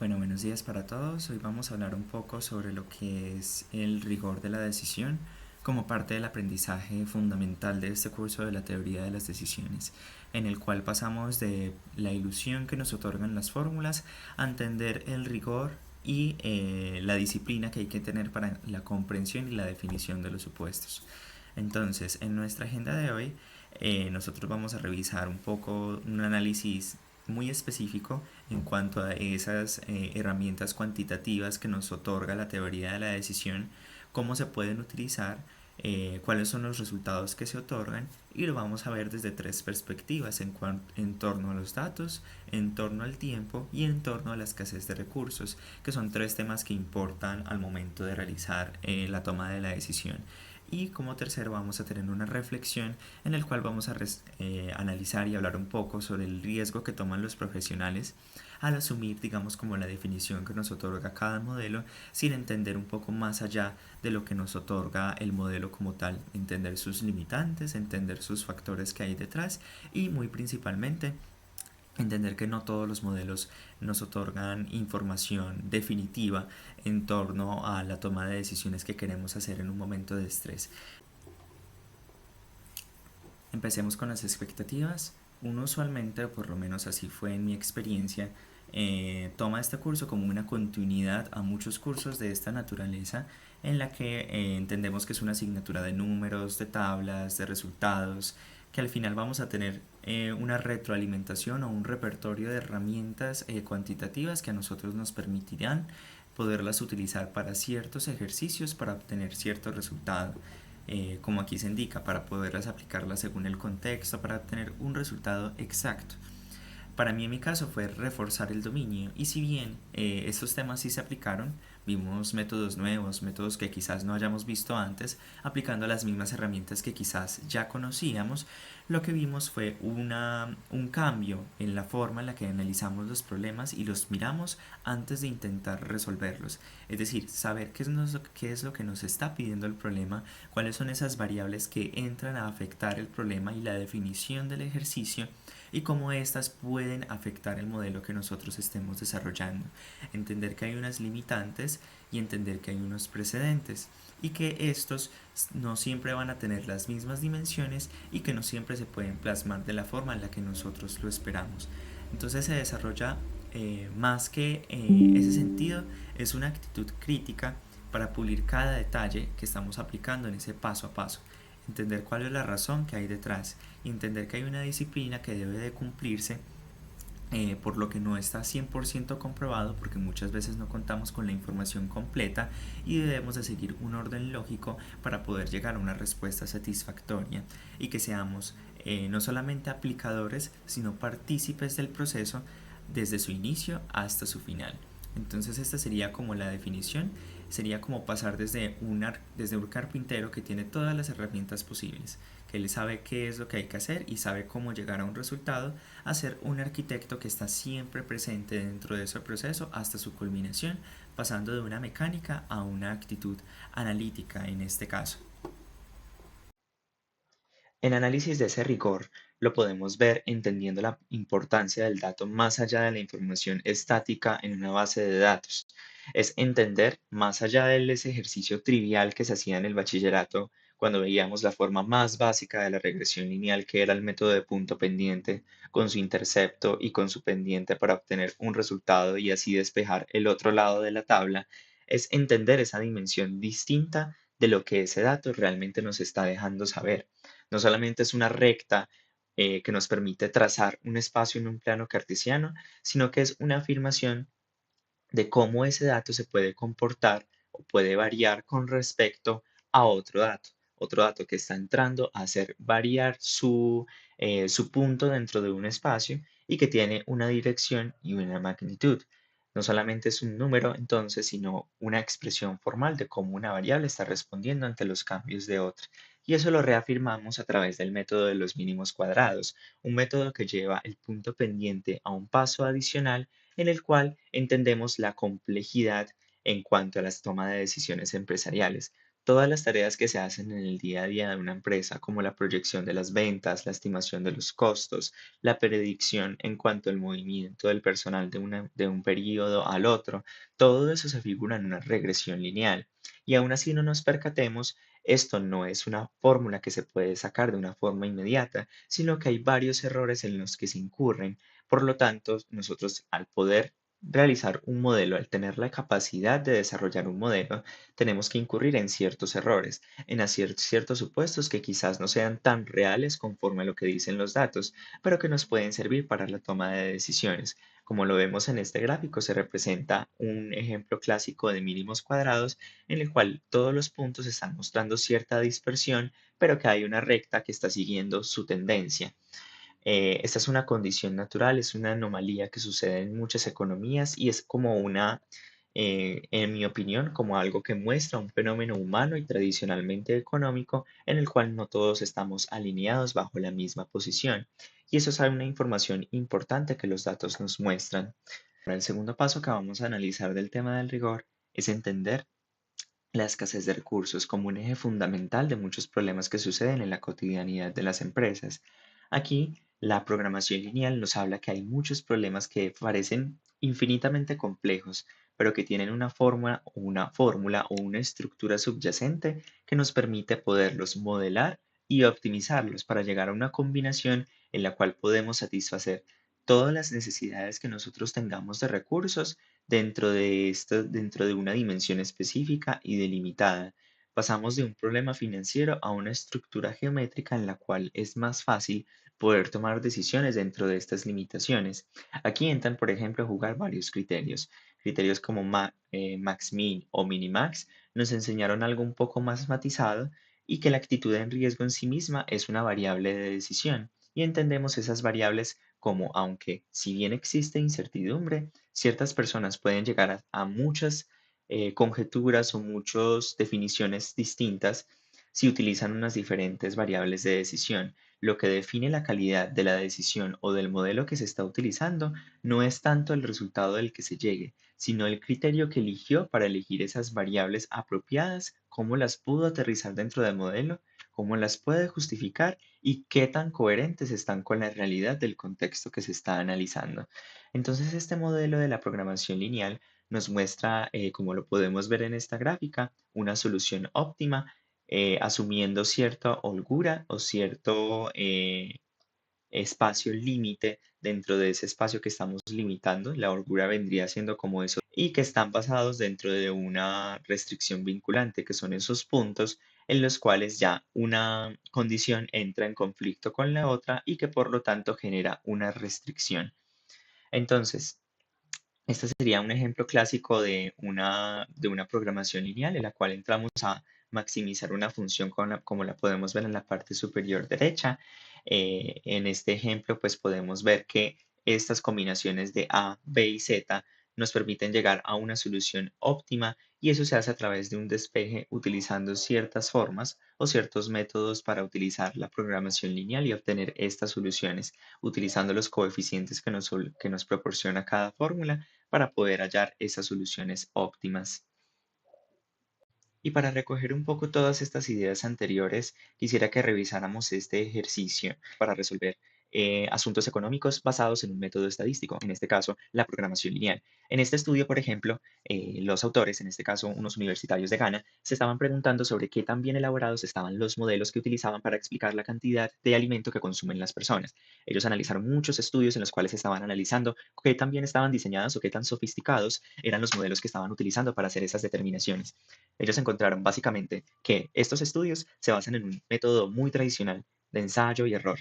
Bueno, buenos días para todos. Hoy vamos a hablar un poco sobre lo que es el rigor de la decisión como parte del aprendizaje fundamental de este curso de la teoría de las decisiones, en el cual pasamos de la ilusión que nos otorgan las fórmulas a entender el rigor y la disciplina que hay que tener para la comprensión y la definición de los supuestos. Entonces, en nuestra agenda de hoy, nosotros vamos a revisar un poco un análisis muy específico en cuanto a esas herramientas cuantitativas que nos otorga la teoría de la decisión, cómo se pueden utilizar, cuáles son los resultados que se otorgan y lo vamos a ver desde tres perspectivas en torno a los datos, en torno al tiempo y en torno a la escasez de recursos, que son tres temas que importan al momento de realizar la toma de la decisión. Y como tercero vamos a tener una reflexión en el cual vamos a analizar y hablar un poco sobre el riesgo que toman los profesionales al asumir, digamos, como la definición que nos otorga cada modelo, sin entender un poco más allá de lo que nos otorga el modelo como tal, entender sus limitantes, entender sus factores que hay detrás y muy principalmente entender que no todos los modelos nos otorgan información definitiva en torno a la toma de decisiones que queremos hacer en un momento de estrés. Empecemos con las expectativas. Uno usualmente, o por lo menos así fue en mi experiencia, toma este curso como una continuidad a muchos cursos de esta naturaleza en la que entendemos que es una asignatura de números, de tablas, de resultados, que al final vamos a tener una retroalimentación o un repertorio de herramientas cuantitativas que a nosotros nos permitirán poderlas utilizar para ciertos ejercicios para obtener cierto resultado, como aquí se indica, para poderlas aplicarlas según el contexto, para obtener un resultado exacto. Para mí en mi caso fue reforzar el dominio y si bien estos temas sí se aplicaron, vimos métodos nuevos, métodos que quizás no hayamos visto antes, aplicando las mismas herramientas que quizás ya conocíamos, lo que vimos fue un cambio en la forma en la que analizamos los problemas y los miramos antes de intentar resolverlos. Es decir, saber qué es lo que nos está pidiendo el problema, cuáles son esas variables que entran a afectar el problema y la definición del ejercicio y cómo éstas pueden afectar el modelo que nosotros estemos desarrollando. Entender que hay unas limitantes y entender que hay unos precedentes y que estos no siempre van a tener las mismas dimensiones y que no siempre se pueden plasmar de la forma en la que nosotros lo esperamos. Entonces se desarrolla más que ese sentido, es una actitud crítica para pulir cada detalle que estamos aplicando en ese paso a paso, entender cuál es la razón que hay detrás y entender que hay una disciplina que debe de cumplirse, por lo que no está 100% comprobado porque muchas veces no contamos con la información completa y debemos de seguir un orden lógico para poder llegar a una respuesta satisfactoria y que seamos no solamente aplicadores sino partícipes del proceso desde su inicio hasta su final. Entonces esta sería como la definición, sería como pasar desde un carpintero que tiene todas las herramientas posibles, que él sabe qué es lo que hay que hacer y sabe cómo llegar a un resultado, a ser un arquitecto que está siempre presente dentro de ese proceso hasta su culminación, pasando de una mecánica a una actitud analítica en este caso. El análisis de ese rigor lo podemos ver entendiendo la importancia del dato más allá de la información estática en una base de datos. Es entender más allá de ese ejercicio trivial que se hacía en el bachillerato cuando veíamos la forma más básica de la regresión lineal, que era el método de punto pendiente, con su intercepto y con su pendiente para obtener un resultado y así despejar el otro lado de la tabla. Es entender esa dimensión distinta de lo que ese dato realmente nos está dejando saber. No solamente es una recta que nos permite trazar un espacio en un plano cartesiano, sino que es una afirmación de cómo ese dato se puede comportar o puede variar con respecto a otro dato que está entrando a hacer variar su punto dentro de un espacio y que tiene una dirección y una magnitud. No solamente es un número entonces, sino una expresión formal de cómo una variable está respondiendo ante los cambios de otra. Y eso lo reafirmamos a través del método de los mínimos cuadrados, un método que lleva el punto pendiente a un paso adicional en el cual entendemos la complejidad en cuanto a las tomas de decisiones empresariales. Todas las tareas que se hacen en el día a día de una empresa, como la proyección de las ventas, la estimación de los costos, la predicción en cuanto al movimiento del personal de un periodo al otro, todo eso se figura en una regresión lineal. Y aún así no nos percatemos, esto no es una fórmula que se puede sacar de una forma inmediata, sino que hay varios errores en los que se incurren. Por lo tanto, nosotros al poder realizar un modelo, al tener la capacidad de desarrollar un modelo, tenemos que incurrir en ciertos errores, en hacer ciertos supuestos que quizás no sean tan reales conforme a lo que dicen los datos, pero que nos pueden servir para la toma de decisiones. Como lo vemos en este gráfico, se representa un ejemplo clásico de mínimos cuadrados en el cual todos los puntos están mostrando cierta dispersión, pero que hay una recta que está siguiendo su tendencia. Esta es una condición natural, es una anomalía que sucede en muchas economías y es como en mi opinión, como algo que muestra un fenómeno humano y tradicionalmente económico en el cual no todos estamos alineados bajo la misma posición. Y eso es una información importante que los datos nos muestran. Ahora, el segundo paso que vamos a analizar del tema del rigor es entender la escasez de recursos como un eje fundamental de muchos problemas que suceden en la cotidianidad de las empresas. Aquí, la programación lineal nos habla que hay muchos problemas que parecen infinitamente complejos, pero que tienen una fórmula o una estructura subyacente que nos permite poderlos modelar y optimizarlos para llegar a una combinación en la cual podemos satisfacer todas las necesidades que nosotros tengamos de recursos dentro de una dimensión específica y delimitada. Pasamos de un problema financiero a una estructura geométrica en la cual es más fácil poder tomar decisiones dentro de estas limitaciones. Aquí entran, por ejemplo, a jugar varios criterios. Criterios como max-min o minimax nos enseñaron algo un poco más matizado y que la actitud en riesgo en sí misma es una variable de decisión. Y entendemos esas variables como, aunque si bien existe incertidumbre, ciertas personas pueden llegar a muchas conjeturas o muchas definiciones distintas si utilizan unas diferentes variables de decisión. Lo que define la calidad de la decisión o del modelo que se está utilizando no es tanto el resultado del que se llegue, sino el criterio que eligió para elegir esas variables apropiadas, cómo las pudo aterrizar dentro del modelo, cómo las puede justificar y qué tan coherentes están con la realidad del contexto que se está analizando. Entonces, este modelo de la programación lineal nos muestra, como lo podemos ver en esta gráfica, una solución óptima, asumiendo cierta holgura o cierto espacio límite dentro de ese espacio que estamos limitando. La holgura vendría siendo como eso y que están basados dentro de una restricción vinculante, que son esos puntos en los cuales ya una condición entra en conflicto con la otra y que por lo tanto genera una restricción. Entonces, este sería un ejemplo clásico de una programación lineal en la cual entramos a maximizar una función como la podemos ver en la parte superior derecha. En este ejemplo, pues podemos ver que estas combinaciones de A, B y Z nos permiten llegar a una solución óptima y eso se hace a través de un despeje utilizando ciertas formas o ciertos métodos para utilizar la programación lineal y obtener estas soluciones utilizando los coeficientes que nos proporciona cada fórmula para poder hallar esas soluciones óptimas. Y para recoger un poco todas estas ideas anteriores, quisiera que revisáramos este ejercicio para resolver asuntos económicos basados en un método estadístico, en este caso, la programación lineal. En este estudio, por ejemplo, los autores, en este caso unos universitarios de Ghana, se estaban preguntando sobre qué tan bien elaborados estaban los modelos que utilizaban para explicar la cantidad de alimento que consumen las personas. Ellos analizaron muchos estudios en los cuales estaban analizando qué tan bien estaban diseñados o qué tan sofisticados eran los modelos que estaban utilizando para hacer esas determinaciones. Ellos encontraron básicamente que estos estudios se basan en un método muy tradicional de ensayo y error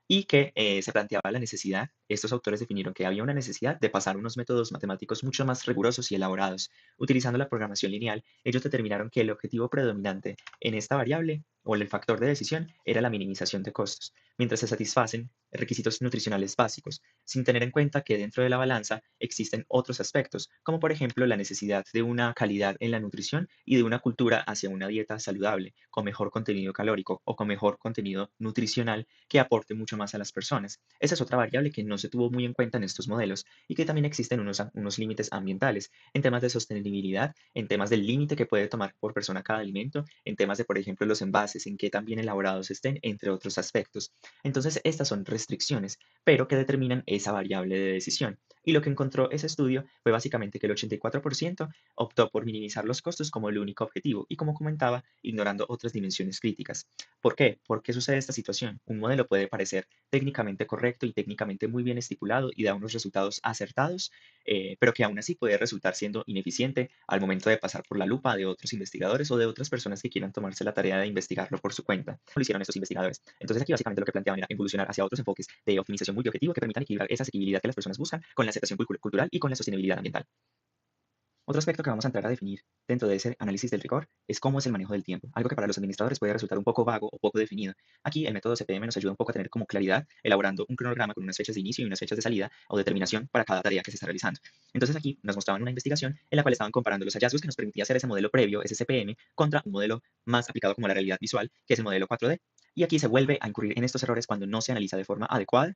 y que se planteaba la necesidad, estos autores definieron que había una necesidad de pasar unos métodos matemáticos mucho más rigurosos y elaborados. Utilizando la programación lineal, ellos determinaron que el objetivo predominante en esta variable o el factor de decisión era la minimización de costos, mientras se satisfacen requisitos nutricionales básicos, sin tener en cuenta que dentro de la balanza existen otros aspectos, como por ejemplo la necesidad de una calidad en la nutrición y de una cultura hacia una dieta saludable, con mejor contenido calórico o con mejor contenido nutricional que aporte mucho más a las personas. Esa es otra variable que no no se tuvo muy en cuenta en estos modelos y que también existen unos límites ambientales en temas de sostenibilidad, en temas del límite que puede tomar por persona cada alimento, en temas de, por ejemplo, los envases, en qué tan bien elaborados estén, entre otros aspectos. Entonces, estas son restricciones, pero que determinan esa variable de decisión. Y lo que encontró ese estudio fue básicamente que el 84% optó por minimizar los costos como el único objetivo y, como comentaba, ignorando otras dimensiones críticas. ¿Por qué? ¿Por qué sucede esta situación? Un modelo puede parecer técnicamente correcto y técnicamente muy bien estipulado y da unos resultados acertados, pero que aún así puede resultar siendo ineficiente al momento de pasar por la lupa de otros investigadores o de otras personas que quieran tomarse la tarea de investigarlo por su cuenta. Lo hicieron estos investigadores. Entonces aquí básicamente lo que planteaban era evolucionar hacia otros enfoques de optimización multiobjetivo que permitan equilibrar esa asequibilidad que las personas buscan con la aceptación cultural y con la sostenibilidad ambiental. Otro aspecto que vamos a entrar a definir dentro de ese análisis del rigor es cómo es el manejo del tiempo, algo que para los administradores puede resultar un poco vago o poco definido. Aquí el método CPM nos ayuda un poco a tener como claridad, elaborando un cronograma con unas fechas de inicio y unas fechas de salida o determinación para cada tarea que se está realizando. Entonces aquí nos mostraban una investigación en la cual estaban comparando los hallazgos que nos permitía hacer ese modelo previo, ese CPM, contra un modelo más aplicado como la realidad visual, que es el modelo 4D. Y aquí se vuelve a incurrir en estos errores cuando no se analiza de forma adecuada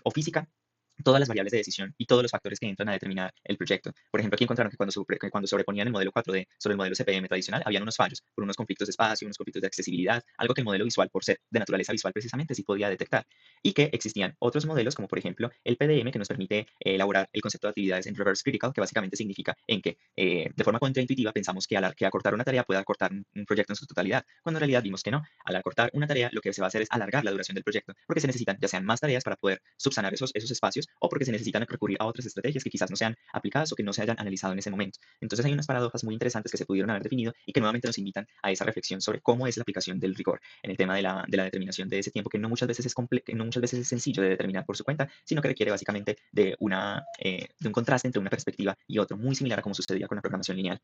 o física todas las variables de decisión y todos los factores que entran a determinar el proyecto. Por ejemplo, aquí encontraron que cuando sobreponían el modelo 4D sobre el modelo CPM tradicional, habían unos fallos por unos conflictos de espacio, unos conflictos de accesibilidad, algo que el modelo visual, por ser de naturaleza visual precisamente, sí podía detectar. Y que existían otros modelos, como por ejemplo el PDM, que nos permite elaborar el concepto de actividades en reverse critical, que básicamente significa en que de forma contraintuitiva pensamos que acortar una tarea puede acortar un proyecto en su totalidad, cuando en realidad vimos que no. Al acortar una tarea, lo que se va a hacer es alargar la duración del proyecto, porque se necesitan ya sean más tareas para poder subsanar esos espacios o porque se necesitan recurrir a otras estrategias que quizás no sean aplicadas o que no se hayan analizado en ese momento. Entonces hay unas paradojas muy interesantes que se pudieron haber definido y que nuevamente nos invitan a esa reflexión sobre cómo es la aplicación del rigor en el tema de la determinación de ese tiempo que no muchas veces que no muchas veces es sencillo de determinar por su cuenta, sino que requiere básicamente de un contraste entre una perspectiva y otro, muy similar a como sucedía con la programación lineal.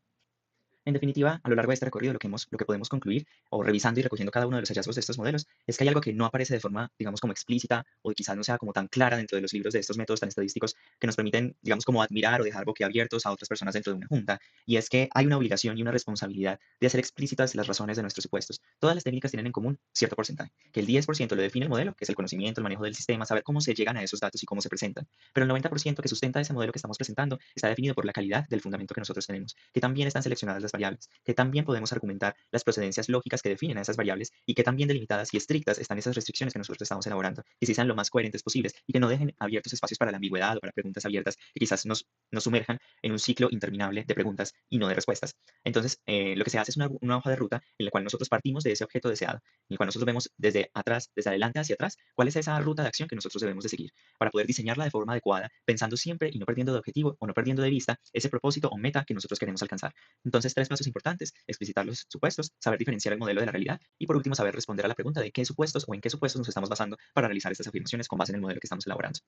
En definitiva, a lo largo de este recorrido, lo que podemos concluir, o revisando y recogiendo cada uno de los hallazgos de estos modelos, es que hay algo que no aparece de forma, digamos, como explícita, o quizás no sea como tan clara dentro de los libros de estos métodos tan estadísticos que nos permiten, digamos, como admirar o dejar boquiabiertos a otras personas dentro de una junta, y es que hay una obligación y una responsabilidad de hacer explícitas las razones de nuestros supuestos. Todas las técnicas tienen en común cierto porcentaje, que el 10% lo define el modelo, que es el conocimiento, el manejo del sistema, saber cómo se llegan a esos datos y cómo se presentan, pero el 90% que sustenta ese modelo que estamos presentando está definido por la calidad del fundamento que nosotros tenemos, que también están seleccionadas las variables, que también podemos argumentar las procedencias lógicas que definen a esas variables y que también delimitadas y estrictas están esas restricciones que nosotros estamos elaborando, y si sean lo más coherentes posibles y que no dejen abiertos espacios para la ambigüedad o para preguntas abiertas que quizás nos sumerjan en un ciclo interminable de preguntas y no de respuestas. Entonces, lo que se hace es una hoja de ruta en la cual nosotros partimos de ese objeto deseado, en el cual nosotros vemos desde atrás, desde adelante hacia atrás, cuál es esa ruta de acción que nosotros debemos de seguir para poder diseñarla de forma adecuada, pensando siempre y no perdiendo de objetivo o no perdiendo de vista ese propósito o meta que nosotros queremos alcanzar. Entonces, tres pasos importantes: explicitar los supuestos, saber diferenciar el modelo de la realidad y, por último, saber responder a la pregunta de qué supuestos o en qué supuestos nos estamos basando para realizar estas afirmaciones con base en el modelo que estamos elaborando.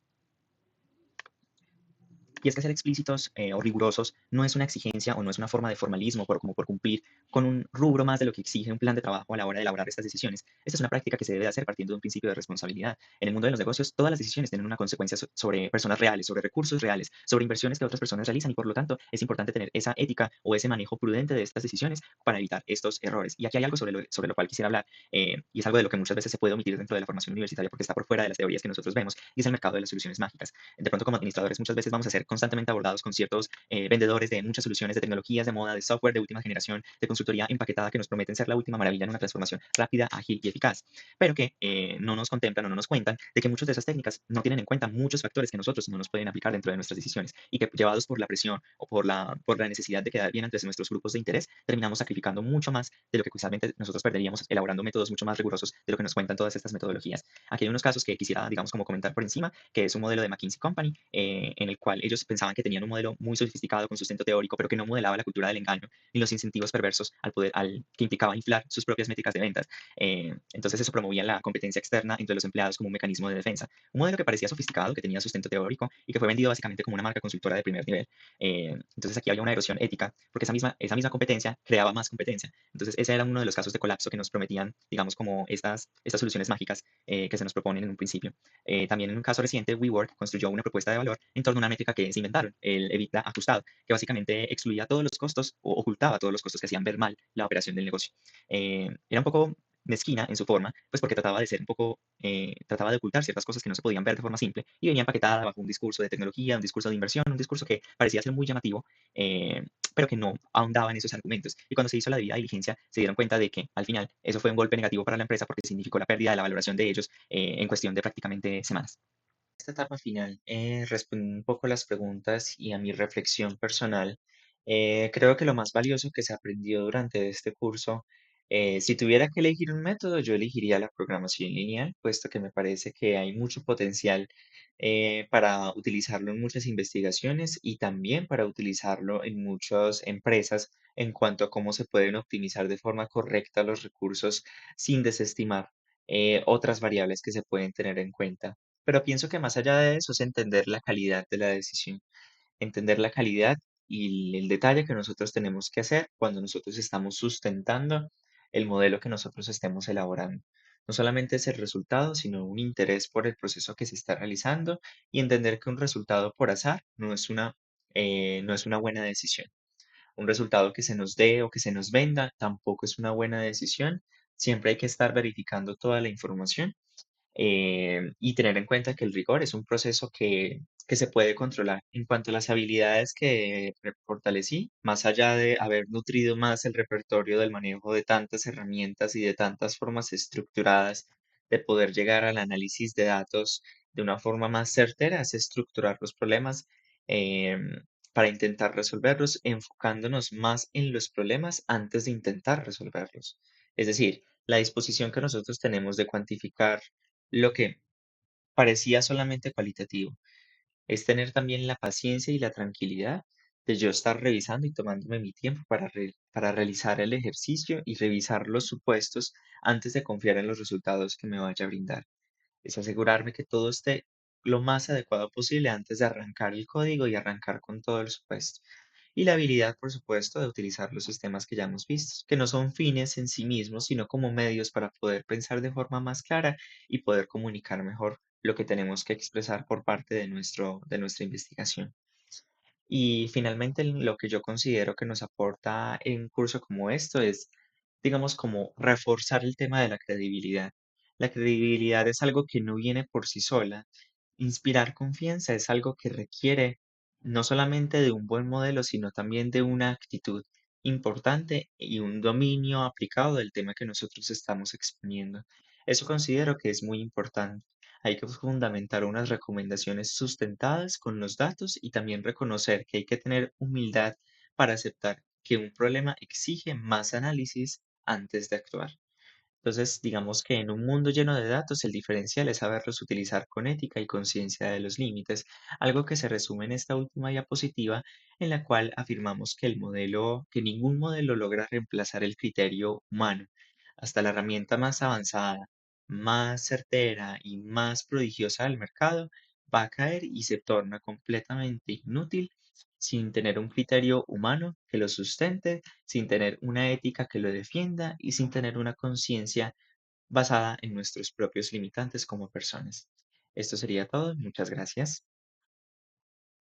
Y es que ser explícitos o rigurosos no es una exigencia o no es una forma de formalismo como por cumplir con un rubro más de lo que exige un plan de trabajo a la hora de elaborar estas decisiones. Esta es una práctica que se debe hacer partiendo de un principio de responsabilidad. En el mundo de los negocios, todas las decisiones tienen una consecuencia sobre personas reales, sobre recursos reales, sobre inversiones que otras personas realizan y por lo tanto es importante tener esa ética o ese manejo prudente de estas decisiones para evitar estos errores. Y aquí hay algo sobre lo cual quisiera hablar y es algo de lo que muchas veces se puede omitir dentro de la formación universitaria porque está por fuera de las teorías que nosotros vemos y es el mercado de las soluciones mágicas. De pronto, como administradores muchas veces vamos a ser constantemente abordados con ciertos vendedores de muchas soluciones de tecnologías de moda, de software de última generación, de consultoría empaquetada que nos prometen ser la última maravilla en una transformación rápida, ágil y eficaz, pero que no nos contemplan o no nos cuentan de que muchas de esas técnicas no tienen en cuenta muchos factores que nosotros no nos pueden aplicar dentro de nuestras decisiones y que llevados por la presión o por la necesidad de quedar bien ante nuestros grupos de interés, terminamos sacrificando mucho más de lo que quizásmente nosotros perderíamos elaborando métodos mucho más rigurosos de lo que nos cuentan todas estas metodologías. Aquí hay unos casos que quisiera, digamos, como comentar por encima, que es un modelo de McKinsey Company, en el cual ellos pensaban que tenían un modelo muy sofisticado con sustento teórico, pero que no modelaba la cultura del engaño ni los incentivos perversos que implicaba inflar sus propias métricas de ventas. Entonces eso promovía la competencia externa entre los empleados como un mecanismo de defensa. Un modelo que parecía sofisticado, que tenía sustento teórico y que fue vendido básicamente como una marca consultora de primer nivel. Entonces aquí había una erosión ética, porque esa misma competencia creaba más competencia. Entonces ese era uno de los casos de colapso que nos prometían, digamos, como estas soluciones mágicas que se nos proponen en un principio. También en un caso reciente, WeWork construyó una propuesta de valor en torno a una métrica que se inventaron, el EBITDA ajustado, que básicamente excluía todos los costos o ocultaba todos los costos que hacían ver mal la operación del negocio. Era un poco mezquina en su forma, pues porque trataba de ser un poco, trataba de ocultar ciertas cosas que no se podían ver de forma simple y venía empaquetada bajo un discurso de tecnología, un discurso de inversión, un discurso que parecía ser muy llamativo, eh, pero que no ahondaba en esos argumentos. Y cuando se hizo la debida diligencia, se dieron cuenta de que al final eso fue un golpe negativo para la empresa porque significó la pérdida de la valoración de ellos en cuestión de prácticamente semanas. Esta etapa final, respondiendo un poco a las preguntas y a mi reflexión personal, creo que lo más valioso que se aprendió durante este curso, si tuviera que elegir un método, yo elegiría la programación lineal, puesto que me parece que hay mucho potencial para utilizarlo en muchas investigaciones y también para utilizarlo en muchas empresas en cuanto a cómo se pueden optimizar de forma correcta los recursos sin desestimar otras variables que se pueden tener en cuenta. Pero pienso que más allá de eso es entender la calidad de la decisión, entender la calidad y el detalle que nosotros tenemos que hacer cuando nosotros estamos sustentando el modelo que nosotros estemos elaborando. No solamente es el resultado, sino un interés por el proceso que se está realizando y entender que un resultado por azar no es una buena decisión. Un resultado que se nos dé o que se nos venda tampoco es una buena decisión. Siempre hay que estar verificando toda la información y tener en cuenta que el rigor es un proceso que se puede controlar. En cuanto a las habilidades que fortalecí, más allá de haber nutrido más el repertorio del manejo de tantas herramientas y de tantas formas estructuradas de poder llegar al análisis de datos de una forma más certera, es estructurar los problemas para intentar resolverlos, enfocándonos más en los problemas antes de intentar resolverlos. Es decir, la disposición que nosotros tenemos de cuantificar lo que parecía solamente cualitativo, es tener también la paciencia y la tranquilidad de yo estar revisando y tomándome mi tiempo para realizar el ejercicio y revisar los supuestos antes de confiar en los resultados que me vaya a brindar. Es asegurarme que todo esté lo más adecuado posible antes de arrancar el código y arrancar con todo el supuesto. Y la habilidad, por supuesto, de utilizar los sistemas que ya hemos visto, que no son fines en sí mismos, sino como medios para poder pensar de forma más clara y poder comunicar mejor lo que tenemos que expresar por parte de nuestra investigación. Y finalmente, lo que yo considero que nos aporta en un curso como esto es, digamos, como reforzar el tema de la credibilidad. La credibilidad es algo que no viene por sí sola. Inspirar confianza es algo que requiere no solamente de un buen modelo, sino también de una actitud importante y un dominio aplicado del tema que nosotros estamos exponiendo. Eso considero que es muy importante. Hay que fundamentar unas recomendaciones sustentadas con los datos y también reconocer que hay que tener humildad para aceptar que un problema exige más análisis antes de actuar. Entonces, digamos que en un mundo lleno de datos, el diferencial es saberlos utilizar con ética y conciencia de los límites, algo que se resume en esta última diapositiva, en la cual afirmamos que ningún modelo logra reemplazar el criterio humano. Hasta la herramienta más avanzada, más certera y más prodigiosa del mercado va a caer y se torna completamente inútil sin tener un criterio humano que lo sustente, sin tener una ética que lo defienda y sin tener una conciencia basada en nuestros propios limitantes como personas. Esto sería todo. Muchas gracias.